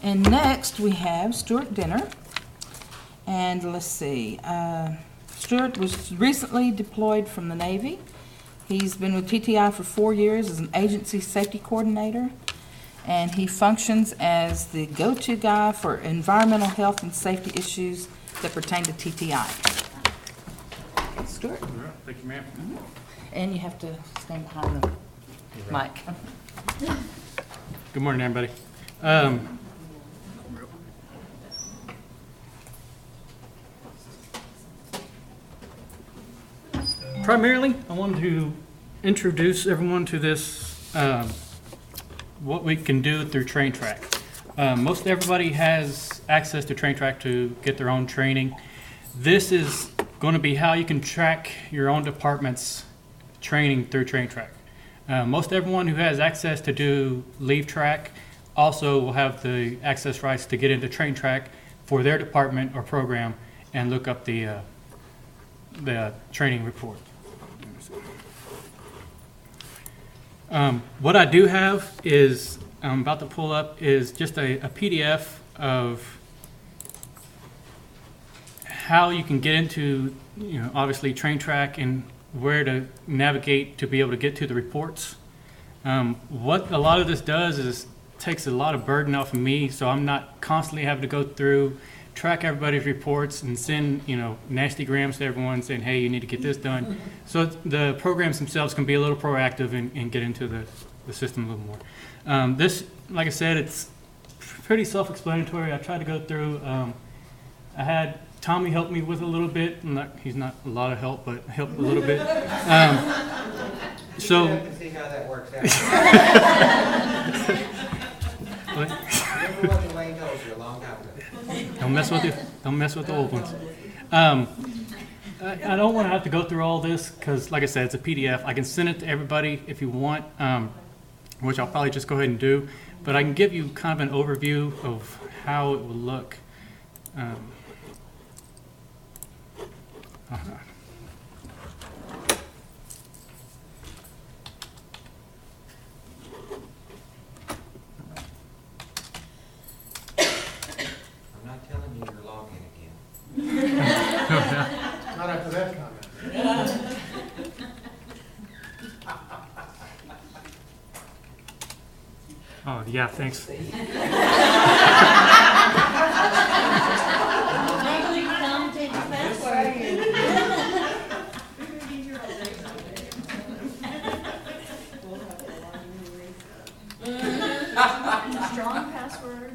And next we have Stuart Dinner. And let's see, Stuart was recently deployed from the Navy. He's been with TTI for 4 years as an agency safety coordinator, and he functions as the go-to guy for environmental health and safety issues that pertain to TTI. Stuart? Thank you, ma'am. And you have to stand behind the mic. Good morning, everybody. Primarily, I wanted to introduce everyone to this, what we can do through TrainTrack. Most everybody has access to TrainTrack to get their own training. This is going to be how you can track your own department's training through TrainTrack. Most everyone who has access to do Leave Track also will have the access rights to get into TrainTrack for their department or program and look up the training report. What I do have is, I'm about to pull up, is just a PDF of how you can get into, obviously TrainTrack and where to navigate to be able to get to the reports. What a lot of this does is takes a lot of burden off of me, so I'm not constantly having to go through, track everybody's reports and send, nasty grams to everyone saying, hey, you need to get this done. So the programs themselves can be a little proactive and get into the system a little more. This, like I said, it's pretty self-explanatory. I tried to go through, I had Tommy help me with a little bit. He's not a lot of help, but helped a little bit. So you have to see how that works out. Remember what the way goes for a long time ago. Don't mess with the old ones. I don't want to have to go through all this because, like I said, it's a PDF. I can send it to everybody if you want, which I'll probably just go ahead and do. But I can give you kind of an overview of how it will look. Not after that comment. Oh, yeah, thanks. Strong password.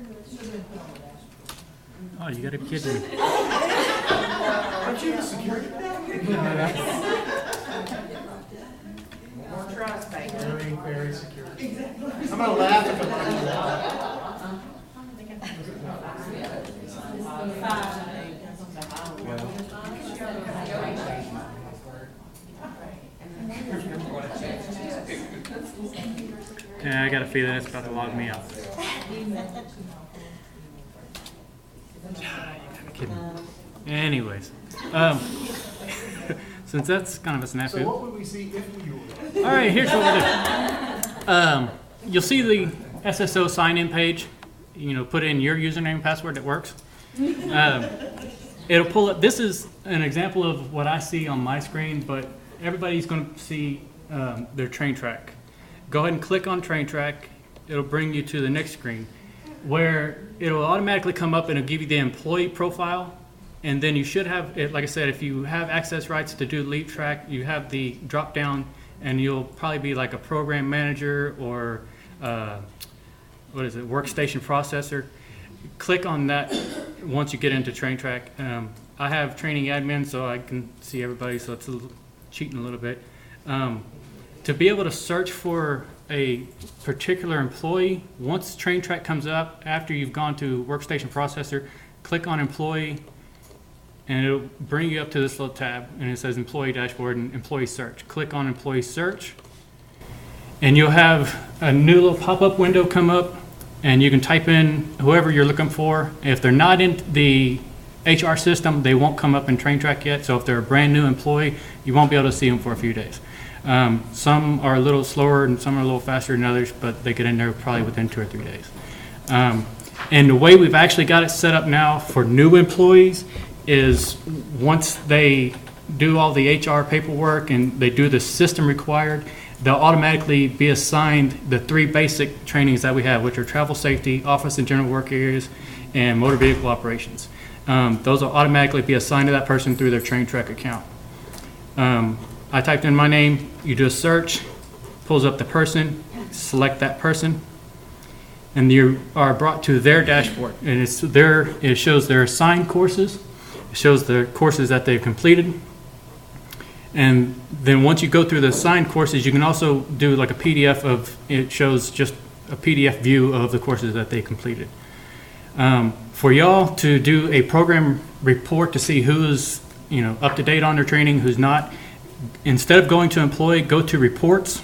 Oh, you gotta be kidding me. Aren't you the security guy? More trust, baby. Very, very secure. I'm gonna laugh if I'm not laugh. Yeah, I got a feeling it's about to log me out. Anyways, since that's kind of a snafu. So what would we see if we were? All right, here's what we'll do. You'll see the SSO sign-in page. Put in your username and password that works. It'll pull up. This is an example of what I see on my screen, but everybody's going to see their TrainTrack. Go ahead and click on TrainTrack. It'll bring you to the next screen where it'll automatically come up and it'll give you the employee profile. And then you should have, like I said, if you have access rights to do Leap Track, you have the drop down and you'll probably be like a program manager or workstation processor. Click on that once you get into TrainTrack. I have training admin so I can see everybody, so it's cheating a little bit. To be able to search for a particular employee, once TrainTrack comes up, after you've gone to workstation processor, click on employee, and it'll bring you up to this little tab, and it says employee dashboard and employee search. Click on employee search, and you'll have a new little pop-up window come up, and you can type in whoever you're looking for. If they're not in the HR system, they won't come up in TrainTrack yet, so if they're a brand new employee, you won't be able to see them for a few days. Some are a little slower and some are a little faster than others, but they get in there probably within 2 or 3 days. And the way we've actually got it set up now for new employees is once they do all the HR paperwork and they do the system required, they'll automatically be assigned the 3 basic trainings that we have, which are travel safety, office and general work areas, and motor vehicle operations. Those will automatically be assigned to that person through their TrainTrack account. I typed in my name, you do a search, pulls up the person, select that person, and you are brought to their dashboard. And it shows their assigned courses, it shows the courses that they've completed. And then once you go through the assigned courses, you can also do like a PDF of, it shows just a PDF view of the courses that they completed. For y'all to do a program report to see who's up to date on their training, who's not, instead of going to employee, go to reports.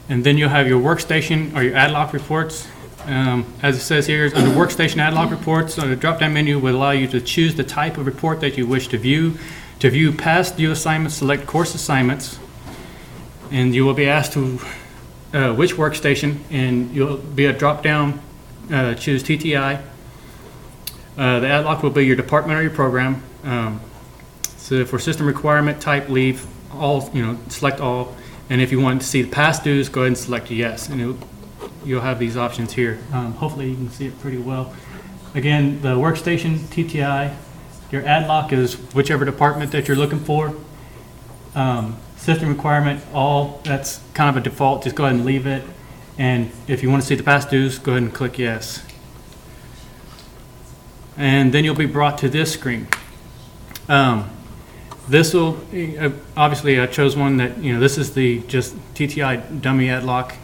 And then you'll have your workstation or your ad hoc reports. As it says here, under workstation ad hoc reports, the drop-down menu will allow you to choose the type of report that you wish to view. To view past due assignments, select course assignments, and you will be asked to which workstation, and you'll be a drop-down, choose TTI. The ad hoc will be your department or your program. So for system requirement type, leave all, select all. And if you want to see the past dues, go ahead and select yes. And you'll have these options here. Hopefully you can see it pretty well. Again, the workstation, TTI, your ad hoc is whichever department that you're looking for. System requirement, all, that's kind of a default, just go ahead and leave it. And if you want to see the past dues, go ahead and click yes. And then you'll be brought to this screen. This will, obviously I chose one that, this is the just TTI dummy ad hoc.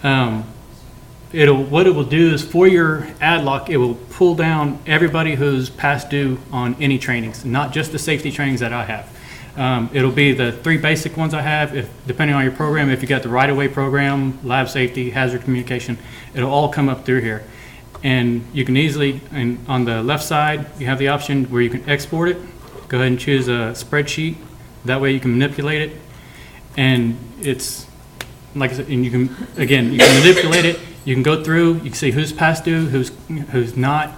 What it will do is for your ad hoc, it will pull down everybody who's past due on any trainings, not just the safety trainings that I have. It'll be the 3 basic ones I have, depending on your program. If you got the right-of-way program, lab safety, hazard communication, it'll all come up through here. And you can easily, and on the left side, you have the option where you can export it. Go ahead and choose a spreadsheet. That way you can manipulate it. And it's, like I said, and you can manipulate it. You can go through, you can see who's past due, who's not.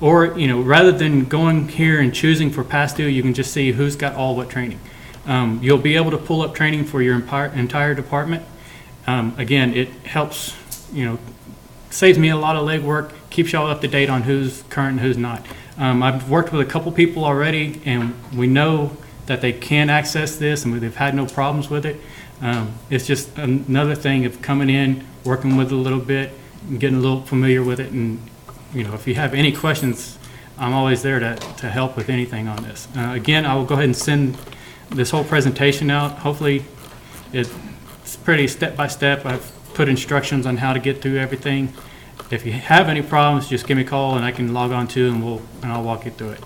Or, rather than going here and choosing for past due, you can just see who's got all what training. You'll be able to pull up training for your entire department. Again, it helps, saves me a lot of legwork, keeps y'all up to date on who's current and who's not. I've worked with a couple people already, and we know that they can access this, and they've had no problems with it. It's just another thing of coming in, working with it a little bit, and getting a little familiar with it. And if you have any questions, I'm always there to help with anything on this. Again, I will go ahead and send this whole presentation out. Hopefully, it's pretty step by step. I've put instructions on how to get through everything. If you have any problems, just give me a call and I can log on to and I'll walk you through it.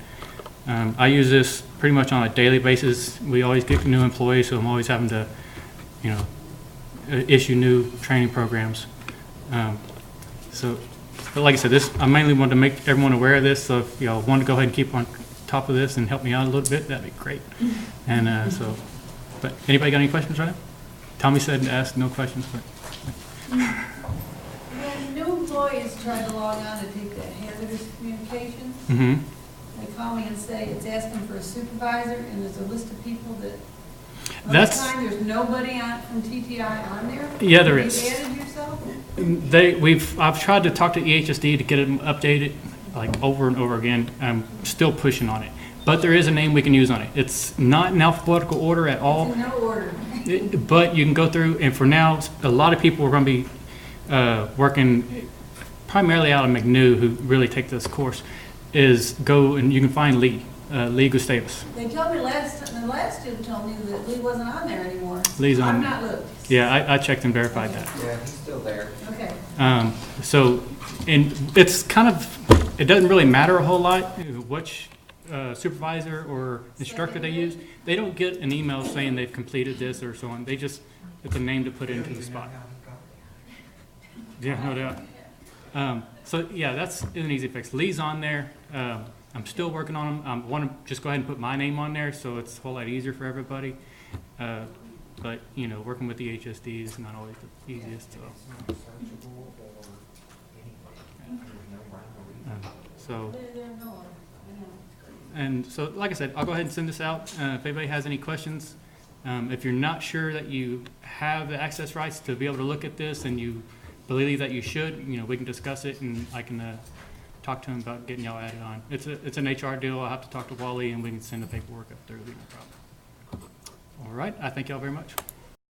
I use this pretty much on a daily basis. We always get new employees, so I'm always having to, issue new training programs. But like I said, I mainly wanted to make everyone aware of this. So if y'all want to go ahead and keep on top of this and help me out a little bit, that'd be great. And but anybody got any questions right now? Tommy said to ask no questions, but. When new employees try to log on to take the hazardous communications, Mm-hmm. they call me and say it's asking for a supervisor, and there's a list of people that. That's. Time there's nobody from TTI on there. Yeah, there Have is. you added yourself? I've tried to talk to EHSD to get them updated, like over and over again. I'm still pushing on it, but there is a name we can use on it. It's not in alphabetical order at all. It's in no order. But you can go through, and for now, a lot of people are going to be working primarily out of McNew, who really take this course, is go and you can find Lee Gustavus. They told me the last student told me that Lee wasn't on there anymore. Lee's on. I've not looked. Yeah, I checked and verified that. Yeah, he's still there. Okay. So, and it's kind of, it doesn't really matter a whole lot which supervisor or instructor they use. They don't get an email saying they've completed this or so on. They just, it's a name to put into the spot. Yeah, no doubt. So yeah, that's an easy fix. Lee's on there. I'm still working on them. I want to just go ahead and put my name on there so it's a whole lot easier for everybody. but, you know, working with the HSD is not always the easiest, so. So, and so, like I said, I'll go ahead and send this out. If anybody has any questions, if you're not sure that you have the access rights to be able to look at this and you believe that you should, you know, we can discuss it and I can talk to him about getting y'all added on. It's an HR deal. I'll have to talk to Wally and we can send the paperwork up there. It'll be no problem. All right. I thank y'all very much.